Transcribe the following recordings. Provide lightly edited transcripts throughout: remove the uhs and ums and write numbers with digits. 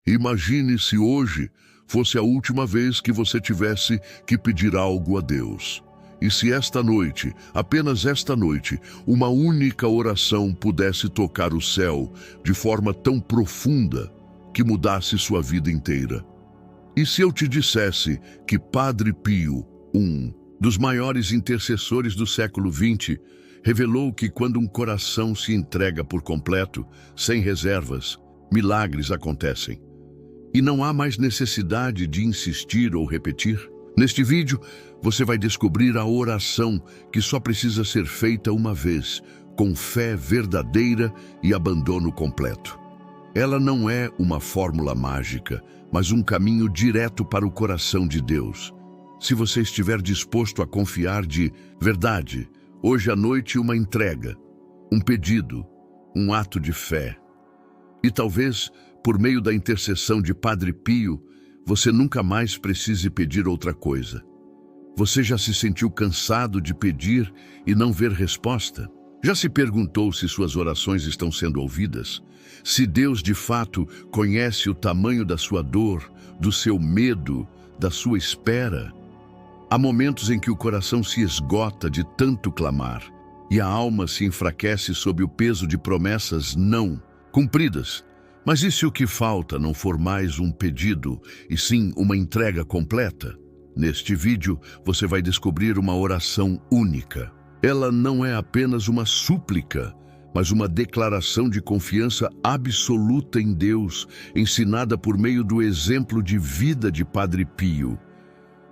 Imagine se hoje fosse a última vez que você tivesse que pedir algo a Deus. E se esta noite, apenas esta noite, uma única oração pudesse tocar o céu de forma tão profunda que mudasse sua vida inteira? E se eu te dissesse que Padre Pio, um dos maiores intercessores do século XX, revelou que quando um coração se entrega por completo, sem reservas, milagres acontecem. E não há mais necessidade de insistir ou repetir? Neste vídeo, você vai descobrir a oração que só precisa ser feita uma vez, com fé verdadeira e abandono completo. Ela não é uma fórmula mágica, mas um caminho direto para o coração de Deus. Se você estiver disposto a confiar de verdade, hoje à noite uma entrega, um pedido, um ato de fé. E talvez, por meio da intercessão de Padre Pio, você nunca mais precise pedir outra coisa. Você já se sentiu cansado de pedir e não ver resposta? Já se perguntou se suas orações estão sendo ouvidas? Se Deus de fato conhece o tamanho da sua dor, do seu medo, da sua espera? Há momentos em que o coração se esgota de tanto clamar e a alma se enfraquece sob o peso de promessas não cumpridas. Mas e se o que falta não for mais um pedido, e sim uma entrega completa? Neste vídeo, você vai descobrir uma oração única. Ela não é apenas uma súplica, mas uma declaração de confiança absoluta em Deus, ensinada por meio do exemplo de vida de Padre Pio.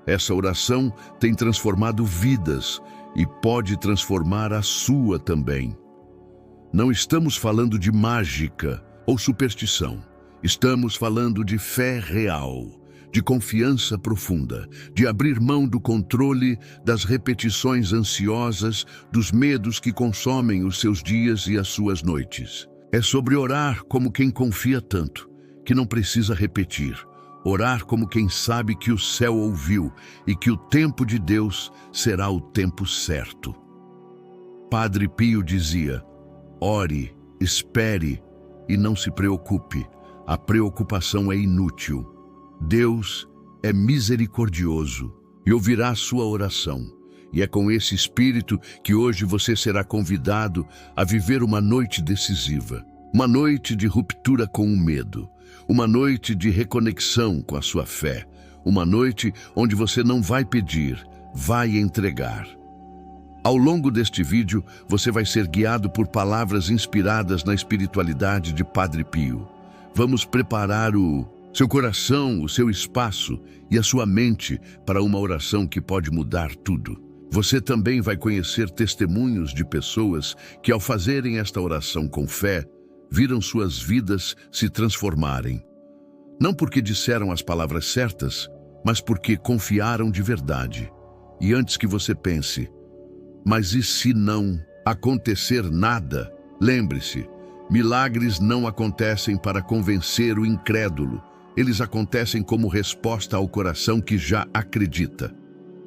Essa oração tem transformado vidas e pode transformar a sua também. Não estamos falando de mágica ou superstição. Estamos falando de fé real, de confiança profunda, de abrir mão do controle, das repetições ansiosas, dos medos que consomem os seus dias e as suas noites. É sobre orar como quem confia tanto, que não precisa repetir. Orar como quem sabe que o céu ouviu e que o tempo de Deus será o tempo certo. Padre Pio dizia: ore, espere e não se preocupe. A preocupação é inútil. Deus é misericordioso e ouvirá a sua oração. E é com esse espírito que hoje você será convidado a viver uma noite decisiva. Uma noite de ruptura com o medo. Uma noite de reconexão com a sua fé. Uma noite onde você não vai pedir, vai entregar. Ao longo deste vídeo, você vai ser guiado por palavras inspiradas na espiritualidade de Padre Pio. Vamos preparar o seu coração, o seu espaço e a sua mente para uma oração que pode mudar tudo. Você também vai conhecer testemunhos de pessoas que, ao fazerem esta oração com fé, viram suas vidas se transformarem. Não porque disseram as palavras certas, mas porque confiaram de verdade. E antes que você pense, mas e se não acontecer nada? Lembre-se, milagres não acontecem para convencer o incrédulo. Eles acontecem como resposta ao coração que já acredita.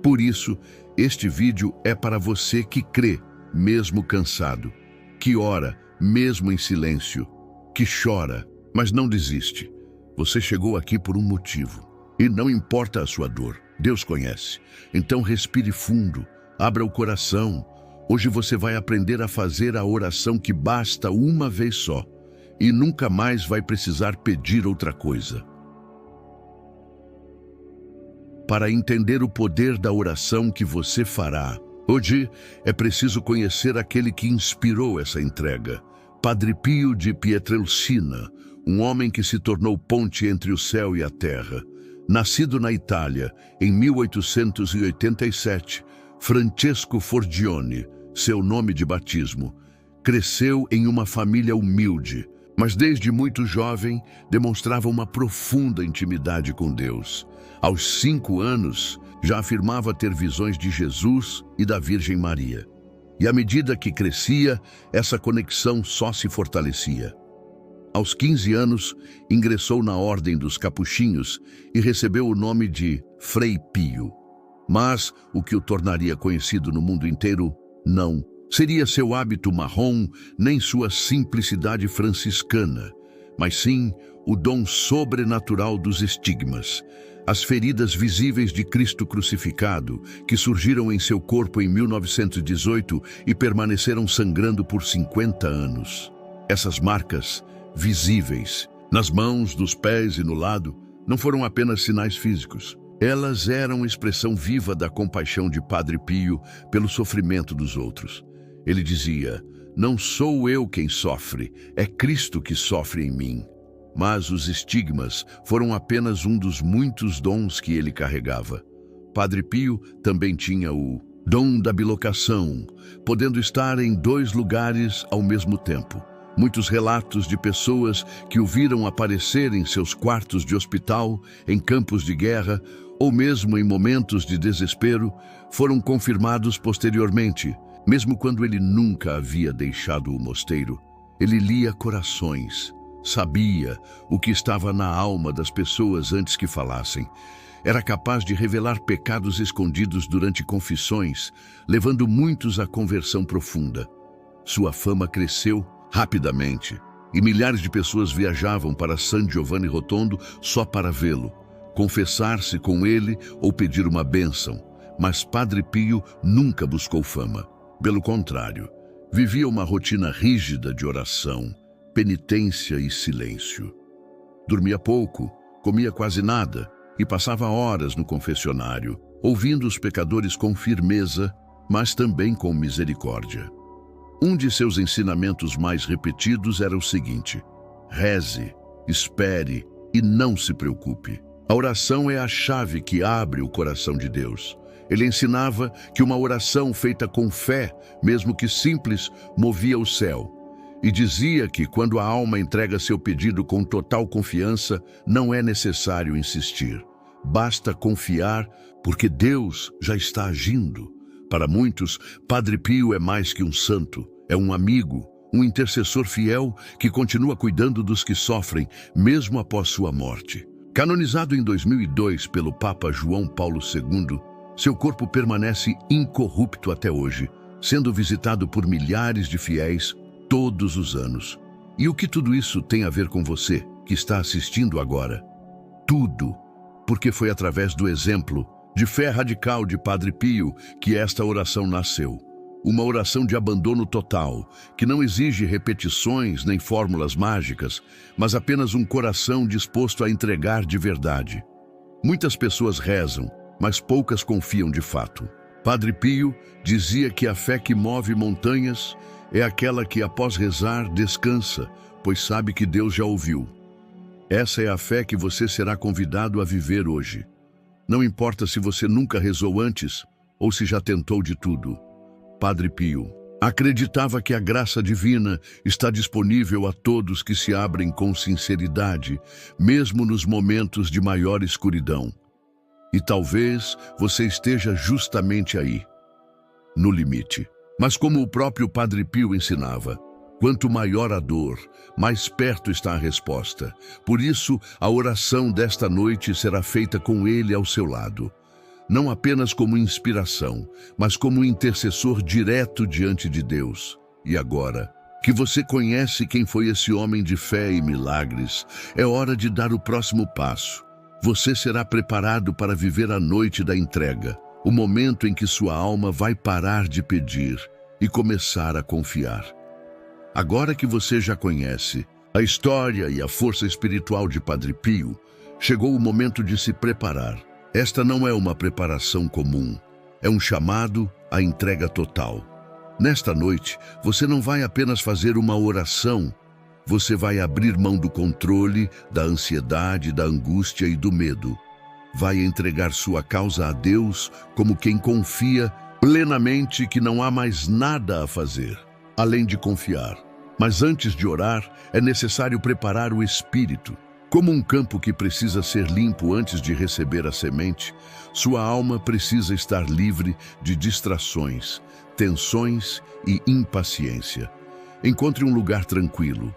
Por isso, este vídeo é para você que crê, mesmo cansado, que ora, mesmo em silêncio, que chora, mas não desiste. Você chegou aqui por um motivo, e não importa a sua dor, Deus conhece. Então respire fundo, abra o coração. Hoje você vai aprender a fazer a oração que basta uma vez só, e nunca mais vai precisar pedir outra coisa. Para entender o poder da oração que você fará, hoje é preciso conhecer aquele que inspirou essa entrega. Padre Pio de Pietrelcina, um homem que se tornou ponte entre o céu e a terra. Nascido na Itália, em 1887, Francesco Forgione, seu nome de batismo, cresceu em uma família humilde, mas desde muito jovem demonstrava uma profunda intimidade com Deus. Aos 5 anos, já afirmava ter visões de Jesus e da Virgem Maria. E à medida que crescia, essa conexão só se fortalecia. Aos 15 anos, ingressou na Ordem dos Capuchinhos e recebeu o nome de Frei Pio. Mas o que o tornaria conhecido no mundo inteiro, não seria seu hábito marrom, nem sua simplicidade franciscana, mas sim o dom sobrenatural dos estigmas, as feridas visíveis de Cristo crucificado, que surgiram em seu corpo em 1918 e permaneceram sangrando por 50 anos. Essas marcas, visíveis, nas mãos, nos pés e no lado, não foram apenas sinais físicos. Elas eram expressão viva da compaixão de Padre Pio pelo sofrimento dos outros. Ele dizia: "Não sou eu quem sofre, é Cristo que sofre em mim." Mas os estigmas foram apenas um dos muitos dons que ele carregava. Padre Pio também tinha o dom da bilocação, podendo estar em 2 lugares ao mesmo tempo. Muitos relatos de pessoas que o viram aparecer em seus quartos de hospital, em campos de guerra ou mesmo em momentos de desespero foram confirmados posteriormente, mesmo quando ele nunca havia deixado o mosteiro. Ele lia corações. Sabia o que estava na alma das pessoas antes que falassem. Era capaz de revelar pecados escondidos durante confissões, levando muitos à conversão profunda. Sua fama cresceu rapidamente e milhares de pessoas viajavam para San Giovanni Rotondo só para vê-lo, confessar-se com ele ou pedir uma bênção. Mas Padre Pio nunca buscou fama. Pelo contrário, vivia uma rotina rígida de oração, penitência e silêncio. Dormia pouco, comia quase nada e passava horas no confessionário, ouvindo os pecadores com firmeza, mas também com misericórdia. Um de seus ensinamentos mais repetidos era o seguinte: reze, espere e não se preocupe. A oração é a chave que abre o coração de Deus. Ele ensinava que uma oração feita com fé, mesmo que simples, movia o céu. E dizia que quando a alma entrega seu pedido com total confiança, não é necessário insistir. Basta confiar, porque Deus já está agindo. Para muitos, Padre Pio é mais que um santo, é um amigo, um intercessor fiel que continua cuidando dos que sofrem, mesmo após sua morte. Canonizado em 2002 pelo Papa João Paulo II, seu corpo permanece incorrupto até hoje, sendo visitado por milhares de fiéis todos os anos. E o que tudo isso tem a ver com você, que está assistindo agora? Tudo, porque foi através do exemplo de fé radical de Padre Pio que esta oração nasceu. Uma oração de abandono total, que não exige repetições nem fórmulas mágicas, mas apenas um coração disposto a entregar de verdade. Muitas pessoas rezam, mas poucas confiam de fato. Padre Pio dizia que a fé que move montanhas é aquela que, após rezar, descansa, pois sabe que Deus já ouviu. Essa é a fé que você será convidado a viver hoje. Não importa se você nunca rezou antes ou se já tentou de tudo. Padre Pio acreditava que a graça divina está disponível a todos que se abrem com sinceridade, mesmo nos momentos de maior escuridão. E talvez você esteja justamente aí, no limite. Mas como o próprio Padre Pio ensinava, quanto maior a dor, mais perto está a resposta. Por isso, a oração desta noite será feita com ele ao seu lado. Não apenas como inspiração, mas como intercessor direto diante de Deus. E agora, que você conhece quem foi esse homem de fé e milagres, é hora de dar o próximo passo. Você será preparado para viver a noite da entrega, o momento em que sua alma vai parar de pedir e começar a confiar. Agora que você já conhece a história e a força espiritual de Padre Pio, chegou o momento de se preparar. Esta não é uma preparação comum, é um chamado à entrega total. Nesta noite, você não vai apenas fazer uma oração, você vai abrir mão do controle, da ansiedade, da angústia e do medo. Vai entregar sua causa a Deus como quem confia plenamente que não há mais nada a fazer, além de confiar. Mas antes de orar, é necessário preparar o espírito. Como um campo que precisa ser limpo antes de receber a semente, sua alma precisa estar livre de distrações, tensões e impaciência. Encontre um lugar tranquilo.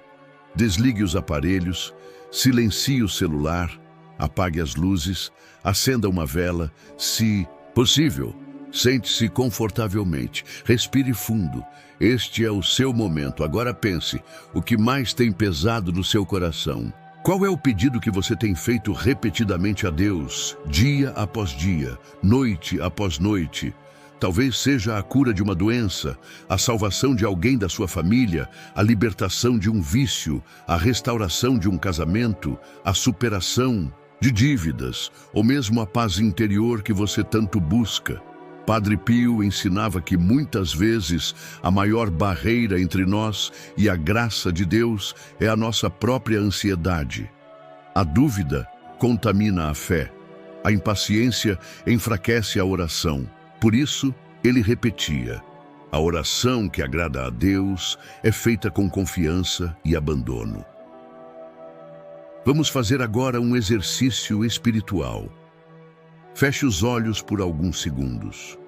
Desligue os aparelhos, silencie o celular, apague as luzes, acenda uma vela, se possível. Sente-se confortavelmente, respire fundo. Este é o seu momento. Agora pense, o que mais tem pesado no seu coração? Qual é o pedido que você tem feito repetidamente a Deus, dia após dia, noite após noite? Talvez seja a cura de uma doença, a salvação de alguém da sua família, a libertação de um vício, a restauração de um casamento, a superação de dívidas, ou mesmo a paz interior que você tanto busca. Padre Pio ensinava que muitas vezes a maior barreira entre nós e a graça de Deus é a nossa própria ansiedade. A dúvida contamina a fé. A impaciência enfraquece a oração. Por isso, ele repetia: a oração que agrada a Deus é feita com confiança e abandono. Vamos fazer agora um exercício espiritual. Feche os olhos por alguns segundos.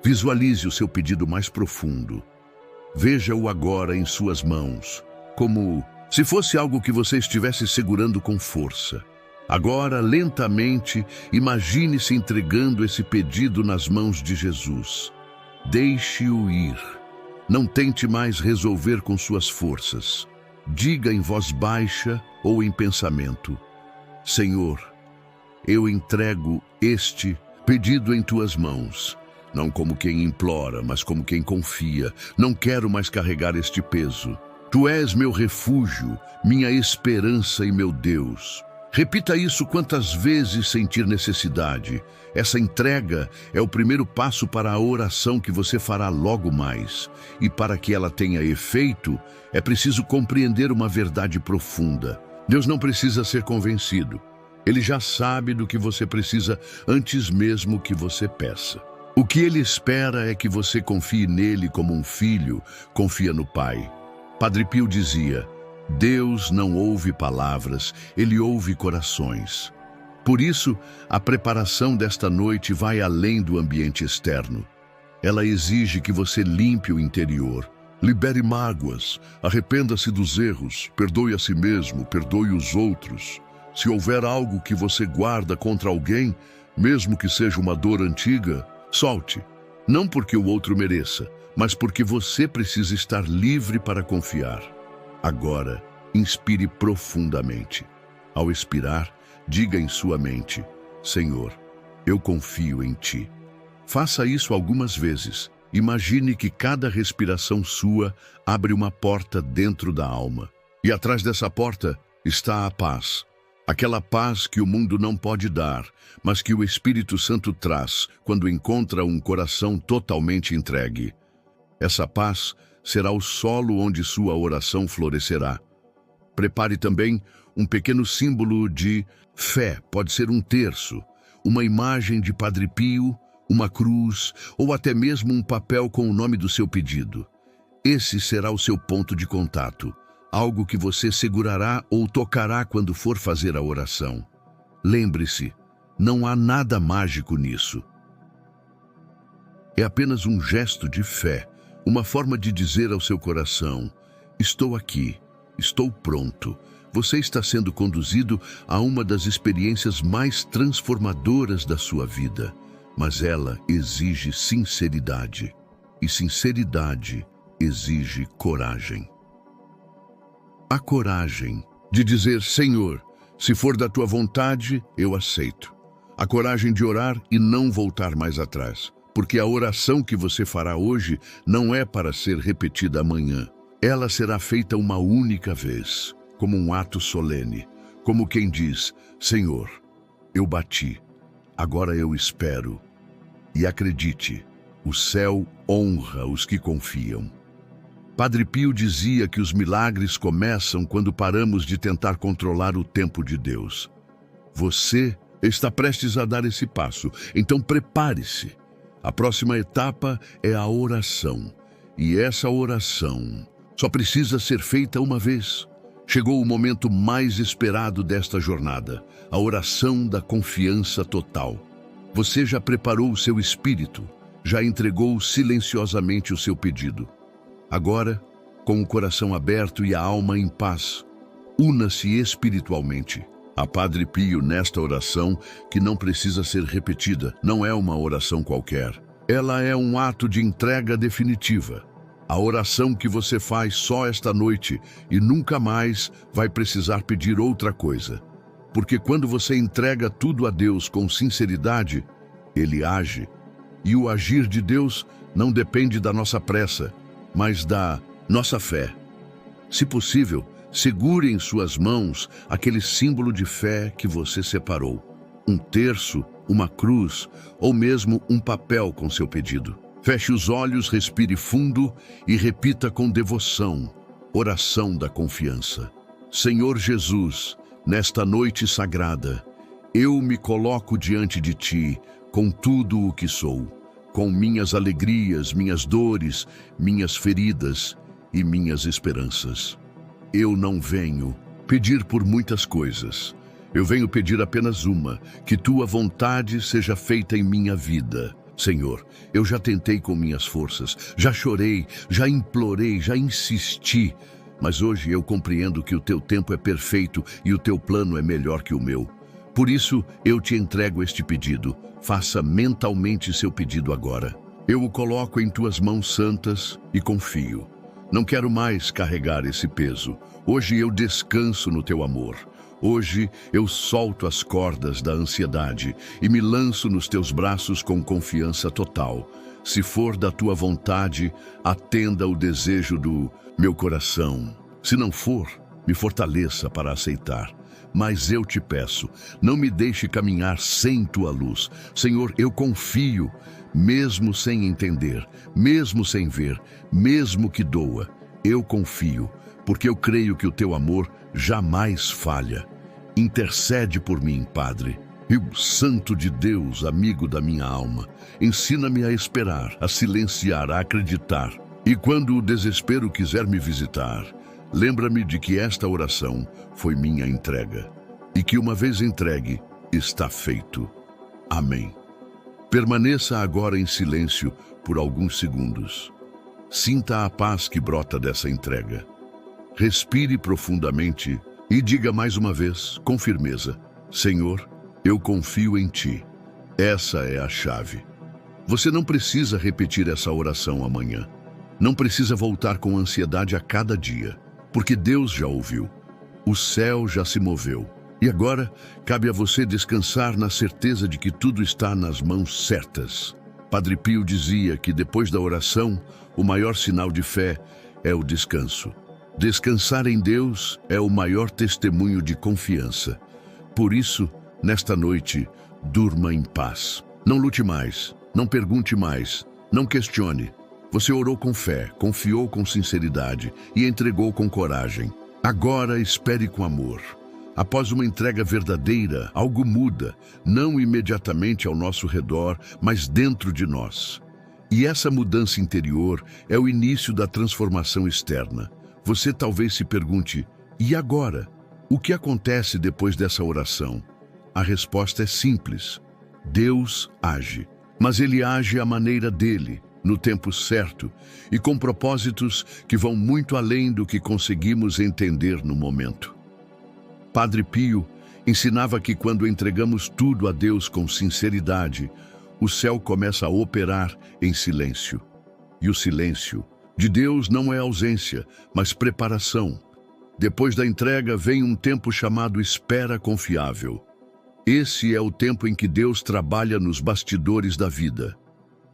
Visualize o seu pedido mais profundo. Veja-o agora em suas mãos, como se fosse algo que você estivesse segurando com força. Agora, lentamente, imagine-se entregando esse pedido nas mãos de Jesus. Deixe-o ir. Não tente mais resolver com suas forças. Diga em voz baixa ou em pensamento: Senhor, eu entrego este pedido em tuas mãos. Não como quem implora, mas como quem confia. Não quero mais carregar este peso. Tu és meu refúgio, minha esperança e meu Deus. Repita isso quantas vezes sentir necessidade. Essa entrega é o primeiro passo para a oração que você fará logo mais. E para que ela tenha efeito, é preciso compreender uma verdade profunda. Deus não precisa ser convencido. Ele já sabe do que você precisa antes mesmo que você peça. O que ele espera é que você confie nele como um filho confia no pai. Padre Pio dizia: Deus não ouve palavras, ele ouve corações. Por isso, a preparação desta noite vai além do ambiente externo. Ela exige que você limpe o interior, libere mágoas, arrependa-se dos erros, perdoe a si mesmo, perdoe os outros. Se houver algo que você guarda contra alguém, mesmo que seja uma dor antiga, solte. Não porque o outro mereça, mas porque você precisa estar livre para confiar. Agora, inspire profundamente. Ao expirar, diga em sua mente: Senhor, eu confio em Ti. Faça isso algumas vezes. Imagine que cada respiração sua abre uma porta dentro da alma. E atrás dessa porta está a paz. Aquela paz que o mundo não pode dar, mas que o Espírito Santo traz quando encontra um coração totalmente entregue. Essa paz será o solo onde sua oração florescerá. Prepare também um pequeno símbolo de fé. Pode ser um terço, uma imagem de Padre Pio, uma cruz ou até mesmo um papel com o nome do seu pedido. Esse será o seu ponto de contato, algo que você segurará ou tocará quando for fazer a oração. Lembre-se, não há nada mágico nisso. É apenas um gesto de fé, uma forma de dizer ao seu coração: estou aqui, estou pronto. Você está sendo conduzido a uma das experiências mais transformadoras da sua vida, mas ela exige sinceridade, e sinceridade exige coragem. A coragem de dizer: Senhor, se for da tua vontade, eu aceito. A coragem de orar e não voltar mais atrás. Porque a oração que você fará hoje não é para ser repetida amanhã. Ela será feita uma única vez, como um ato solene, como quem diz: Senhor, eu bati, agora eu espero. E acredite, o céu honra os que confiam. Padre Pio dizia que os milagres começam quando paramos de tentar controlar o tempo de Deus. Você está prestes a dar esse passo, então prepare-se. A próxima etapa é a oração. E essa oração só precisa ser feita uma vez. Chegou o momento mais esperado desta jornada, a oração da confiança total. Você já preparou o seu espírito, já entregou silenciosamente o seu pedido. Agora, com o coração aberto e a alma em paz, una-se espiritualmente a Padre Pio nesta oração, que não precisa ser repetida. Não é uma oração qualquer. Ela é um ato de entrega definitiva. A oração que você faz só esta noite e nunca mais vai precisar pedir outra coisa. Porque quando você entrega tudo a Deus com sinceridade, Ele age. E o agir de Deus não depende da nossa pressa, mas da nossa fé. Se possível, segure em suas mãos aquele símbolo de fé que você separou. Um terço, uma cruz ou mesmo um papel com seu pedido. Feche os olhos, respire fundo e repita com devoção, oração da confiança. Senhor Jesus, nesta noite sagrada, eu me coloco diante de Ti com tudo o que sou, com minhas alegrias, minhas dores, minhas feridas e minhas esperanças. Eu não venho pedir por muitas coisas. Eu venho pedir apenas uma, que Tua vontade seja feita em minha vida. Senhor, eu já tentei com minhas forças, já chorei, já implorei, já insisti, mas hoje eu compreendo que o Teu tempo é perfeito e o Teu plano é melhor que o meu. Por isso, eu te entrego este pedido. Faça mentalmente seu pedido agora. Eu o coloco em Tuas mãos santas e confio. Não quero mais carregar esse peso. Hoje eu descanso no Teu amor. Hoje eu solto as cordas da ansiedade e me lanço nos Teus braços com confiança total. Se for da Tua vontade, atenda o desejo do meu coração. Se não for, me fortaleça para aceitar. Mas eu te peço, não me deixe caminhar sem Tua luz. Senhor, eu confio, mesmo sem entender, mesmo sem ver, mesmo que doa. Eu confio, porque eu creio que o Teu amor jamais falha. Intercede por mim, Padre. Rio Santo de Deus, amigo da minha alma, ensina-me a esperar, a silenciar, a acreditar. E quando o desespero quiser me visitar, lembra-me de que esta oração foi minha entrega. E que uma vez entregue, está feito. Amém. Permaneça agora em silêncio por alguns segundos. Sinta a paz que brota dessa entrega. Respire profundamente e diga mais uma vez, com firmeza: Senhor, eu confio em Ti. Essa é a chave. Você não precisa repetir essa oração amanhã. Não precisa voltar com ansiedade a cada dia, porque Deus já ouviu. O céu já se moveu. E agora, cabe a você descansar na certeza de que tudo está nas mãos certas. Padre Pio dizia que depois da oração, o maior sinal de fé é o descanso. Descansar em Deus é o maior testemunho de confiança. Por isso, nesta noite, durma em paz. Não lute mais, não pergunte mais, não questione. Você orou com fé, confiou com sinceridade e entregou com coragem. Agora espere com amor. Após uma entrega verdadeira, algo muda, não imediatamente ao nosso redor, mas dentro de nós. E essa mudança interior é o início da transformação externa. Você talvez se pergunte, e agora? O que acontece depois dessa oração? A resposta é simples. Deus age, mas Ele age à maneira dele, no tempo certo e com propósitos que vão muito além do que conseguimos entender no momento. Padre Pio ensinava que quando entregamos tudo a Deus com sinceridade, o céu começa a operar em silêncio. E o silêncio de Deus não é ausência, mas preparação. Depois da entrega vem um tempo chamado espera confiável. Esse é o tempo em que Deus trabalha nos bastidores da vida.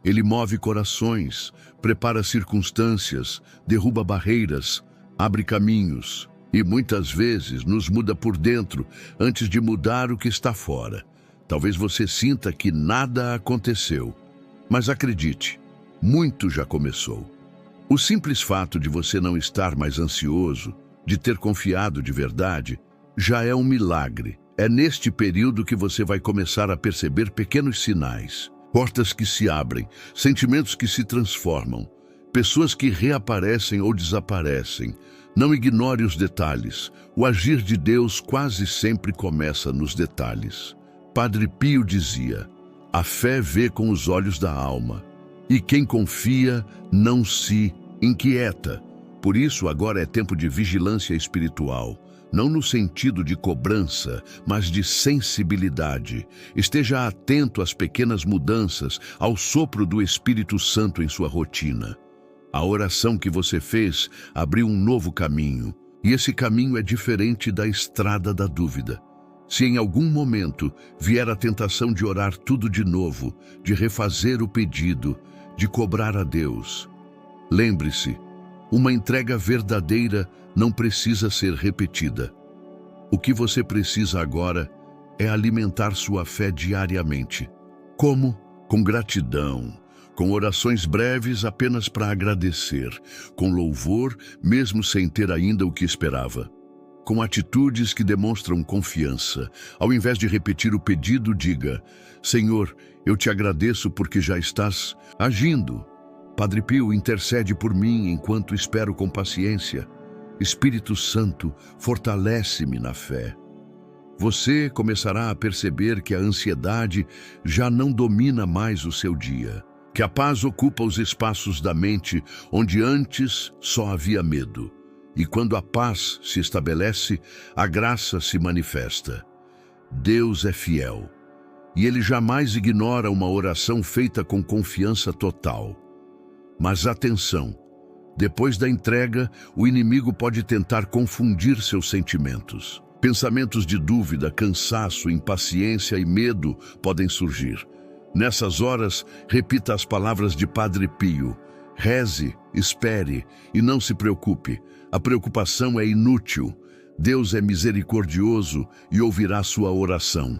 Ele move corações, prepara circunstâncias, derruba barreiras, abre caminhos e muitas vezes nos muda por dentro antes de mudar o que está fora. Talvez você sinta que nada aconteceu, mas acredite, muito já começou. O simples fato de você não estar mais ansioso, de ter confiado de verdade, já é um milagre. É neste período que você vai começar a perceber pequenos sinais. Portas que se abrem, sentimentos que se transformam, pessoas que reaparecem ou desaparecem. Não ignore os detalhes. O agir de Deus quase sempre começa nos detalhes. Padre Pio dizia: a fé vê com os olhos da alma, e quem confia não se inquieta. Por isso agora é tempo de vigilância espiritual. Não no sentido de cobrança, mas de sensibilidade. Esteja atento às pequenas mudanças, ao sopro do Espírito Santo em sua rotina. A oração que você fez abriu um novo caminho, e esse caminho é diferente da estrada da dúvida. Se em algum momento vier a tentação de orar tudo de novo, de refazer o pedido, de cobrar a Deus, lembre-se, uma entrega verdadeira não precisa ser repetida. O que você precisa agora é alimentar sua fé diariamente. Como? Com gratidão, com orações breves apenas para agradecer, com louvor, mesmo sem ter ainda o que esperava. Com atitudes que demonstram confiança. Ao invés de repetir o pedido, diga: Senhor, eu te agradeço porque já estás agindo. Padre Pio, intercede por mim enquanto espero com paciência. Espírito Santo, fortalece-me na fé. Você começará a perceber que a ansiedade já não domina mais o seu dia, que a paz ocupa os espaços da mente onde antes só havia medo. E quando a paz se estabelece, a graça se manifesta. Deus é fiel, e Ele jamais ignora uma oração feita com confiança total. Mas atenção, depois da entrega, o inimigo pode tentar confundir seus sentimentos. Pensamentos de dúvida, cansaço, impaciência e medo podem surgir. Nessas horas, repita as palavras de Padre Pio. Reze, espere e não se preocupe. A preocupação é inútil. Deus é misericordioso e ouvirá sua oração.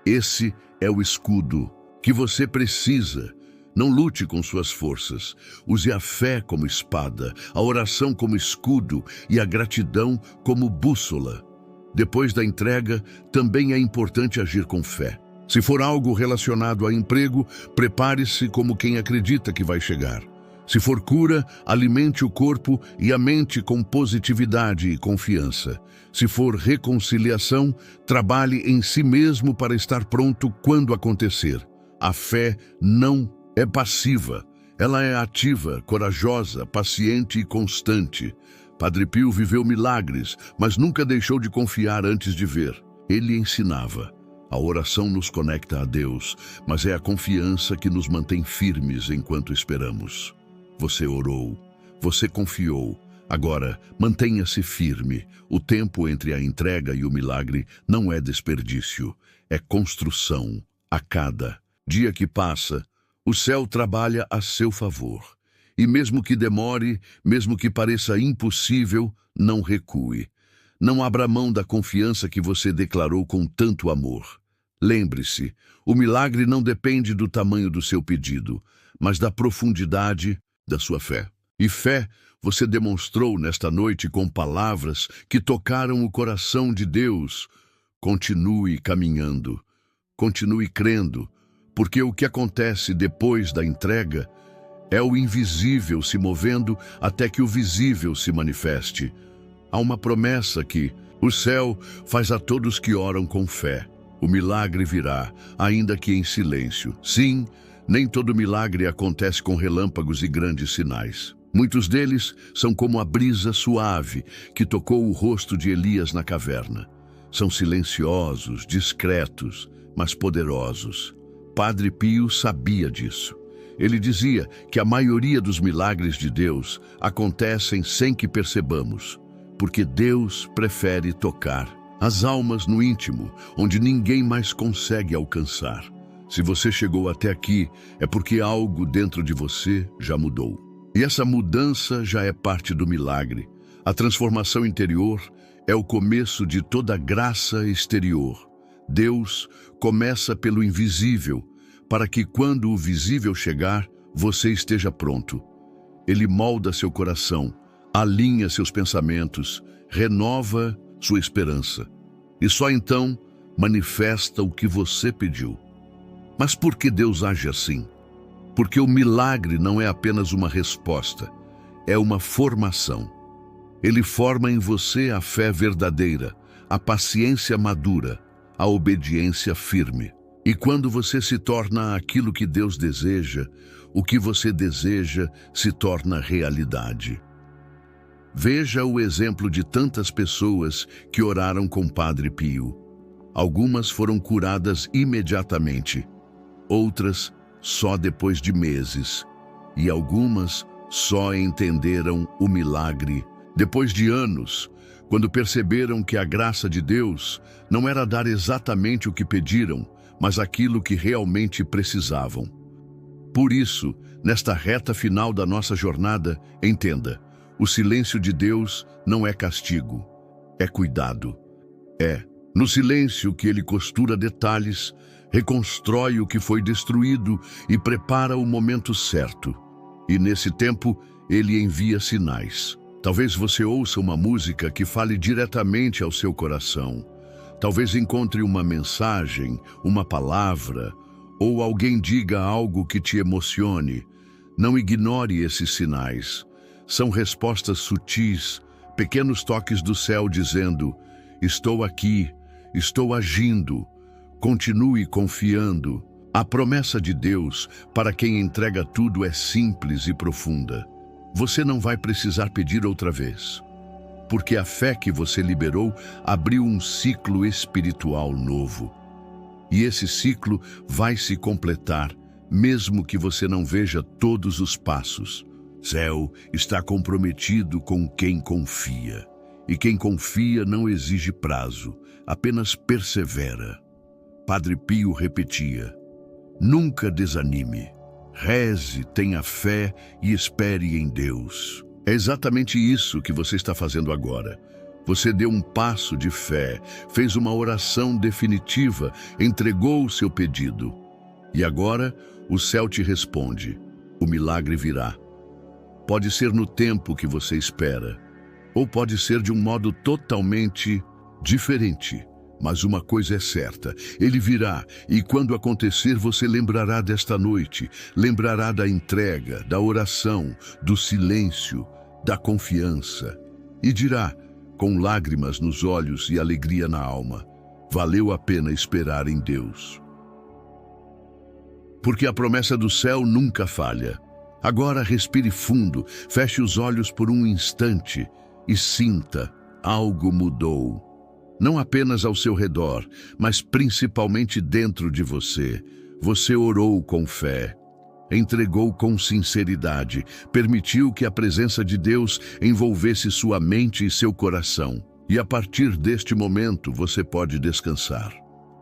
Esse é o escudo que você precisa. Não lute com suas forças. Use a fé como espada, a oração como escudo e a gratidão como bússola. Depois da entrega, também é importante agir com fé. Se for algo relacionado a emprego, prepare-se como quem acredita que vai chegar. Se for cura, alimente o corpo e a mente com positividade e confiança. Se for reconciliação, trabalhe em si mesmo para estar pronto quando acontecer. A fé não é passiva. Ela é ativa, corajosa, paciente e constante. Padre Pio viveu milagres, mas nunca deixou de confiar antes de ver. Ele ensinava: a oração nos conecta a Deus, mas é a confiança que nos mantém firmes enquanto esperamos. Você orou, você confiou. Agora, mantenha-se firme. O tempo entre a entrega e o milagre não é desperdício, é construção. A cada dia que passa, o céu trabalha a seu favor. E mesmo que demore, mesmo que pareça impossível, não recue. Não abra mão da confiança que você declarou com tanto amor. Lembre-se, o milagre não depende do tamanho do seu pedido, mas da profundidade da sua fé. E fé você demonstrou nesta noite com palavras que tocaram o coração de Deus. Continue caminhando, continue crendo, porque o que acontece depois da entrega é o invisível se movendo até que o visível se manifeste. Há uma promessa que o céu faz a todos que oram com fé. O milagre virá, ainda que em silêncio. Sim, nem todo milagre acontece com relâmpagos e grandes sinais. Muitos deles são como a brisa suave que tocou o rosto de Elias na caverna. São silenciosos, discretos, mas poderosos. Padre Pio sabia disso. Ele dizia que a maioria dos milagres de Deus acontecem sem que percebamos, porque Deus prefere tocar as almas no íntimo, onde ninguém mais consegue alcançar. Se você chegou até aqui, é porque algo dentro de você já mudou. E essa mudança já é parte do milagre. A transformação interior é o começo de toda graça exterior. Deus começa pelo invisível, para que quando o visível chegar, você esteja pronto. Ele molda seu coração, alinha seus pensamentos, renova sua esperança. E só então manifesta o que você pediu. Mas por que Deus age assim? Porque o milagre não é apenas uma resposta, é uma formação. Ele forma em você a fé verdadeira, a paciência madura, a obediência firme. E quando você se torna aquilo que Deus deseja, o que você deseja se torna realidade. Veja o exemplo de tantas pessoas que oraram com Padre Pio. Algumas foram curadas imediatamente, outras só depois de meses, e algumas Só entenderam o milagre depois de anos, quando perceberam que a graça de Deus não era dar exatamente o que pediram, mas aquilo que realmente precisavam. Por isso, nesta reta final da nossa jornada, entenda, o silêncio de Deus não é castigo, é cuidado. É no silêncio que Ele costura detalhes, reconstrói o que foi destruído e prepara o momento certo. E nesse tempo, Ele envia sinais. Talvez você ouça uma música que fale diretamente ao seu coração. Talvez encontre uma mensagem, uma palavra, ou alguém diga algo que te emocione. Não ignore esses sinais. São respostas sutis, pequenos toques do céu dizendo: estou aqui, estou agindo, continue confiando. A promessa de Deus para quem entrega tudo é simples e profunda. Você não vai precisar pedir outra vez, porque a fé que você liberou abriu um ciclo espiritual novo. E esse ciclo vai se completar, mesmo que você não veja todos os passos. Céu está comprometido com quem confia. E quem confia não exige prazo, apenas persevera. Padre Pio repetia: nunca desanime. Reze, tenha fé e espere em Deus. É exatamente isso que você está fazendo agora. Você deu um passo de fé, fez uma oração definitiva, entregou o seu pedido. E agora o céu te responde: o milagre virá. Pode ser no tempo que você espera, ou pode ser de um modo totalmente diferente. Mas uma coisa é certa, ele virá, e quando acontecer você lembrará desta noite, lembrará da entrega, da oração, do silêncio, da confiança, e dirá, com lágrimas nos olhos e alegria na alma: valeu a pena esperar em Deus. Porque a promessa do céu nunca falha. Agora respire fundo, feche os olhos por um instante e sinta: algo mudou. Não apenas ao seu redor, mas principalmente dentro de você. Você orou com fé, entregou com sinceridade, permitiu que a presença de Deus envolvesse sua mente e seu coração. E a partir deste momento você pode descansar.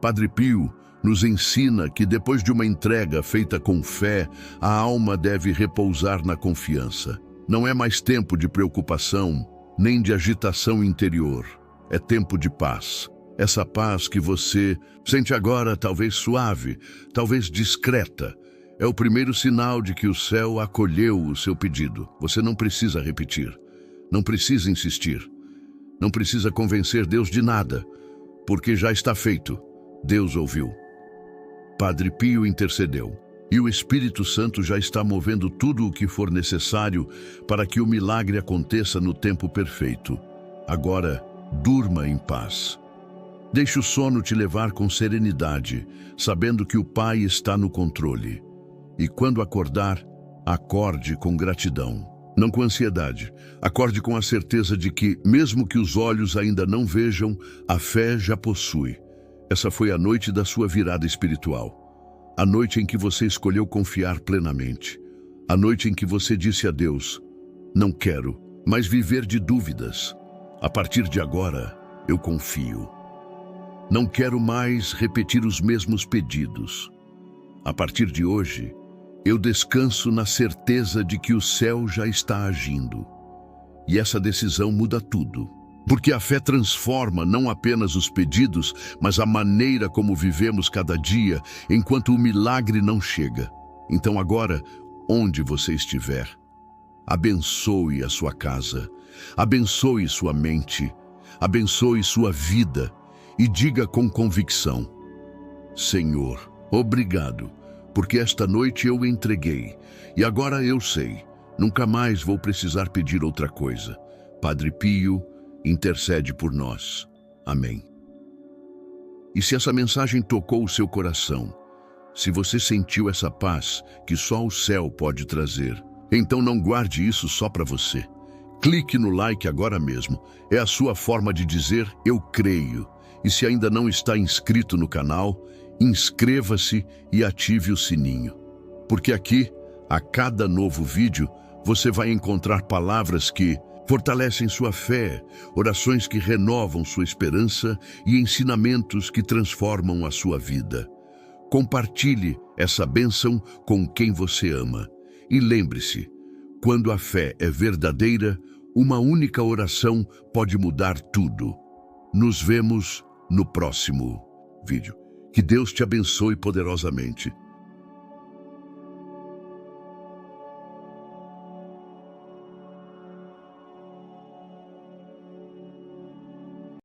Padre Pio nos ensina que depois de uma entrega feita com fé, a alma deve repousar na confiança. Não é mais tempo de preocupação, nem de agitação interior. É tempo de paz. Essa paz que você sente agora, talvez suave, talvez discreta, é o primeiro sinal de que o céu acolheu o seu pedido. Você não precisa repetir, não precisa insistir, não precisa convencer Deus de nada, porque já está feito. Deus ouviu. Padre Pio intercedeu, e o Espírito Santo já está movendo tudo o que for necessário para que o milagre aconteça no tempo perfeito. Agora, durma em paz. Deixe o sono te levar com serenidade, sabendo que o Pai está no controle. E quando acordar, acorde com gratidão. Não com ansiedade. Acorde com a certeza de que, mesmo que os olhos ainda não vejam, a fé já possui. Essa foi a noite da sua virada espiritual. A noite em que você escolheu confiar plenamente. A noite em que você disse a Deus: não quero mais viver de dúvidas. A partir de agora, eu confio. Não quero mais repetir os mesmos pedidos. A partir de hoje, eu descanso na certeza de que o céu já está agindo. E essa decisão muda tudo. Porque a fé transforma não apenas os pedidos, mas a maneira como vivemos cada dia, enquanto o milagre não chega. Então agora, onde você estiver, abençoe a sua casa, abençoe sua mente, abençoe sua vida e diga com convicção: Senhor, obrigado, porque esta noite eu entreguei e agora eu sei, nunca mais vou precisar pedir outra coisa. Padre Pio intercede por nós. Amém. E se essa mensagem tocou o seu coração, se você sentiu essa paz que só o céu pode trazer, então não guarde isso só para você. Clique no like agora mesmo. É a sua forma de dizer eu creio. E se ainda não está inscrito no canal, inscreva-se e ative o sininho. Porque aqui, a cada novo vídeo, você vai encontrar palavras que fortalecem sua fé, orações que renovam sua esperança e ensinamentos que transformam a sua vida. Compartilhe essa bênção com quem você ama. E lembre-se, quando a fé é verdadeira, uma única oração pode mudar tudo. Nos vemos no próximo vídeo. Que Deus te abençoe poderosamente.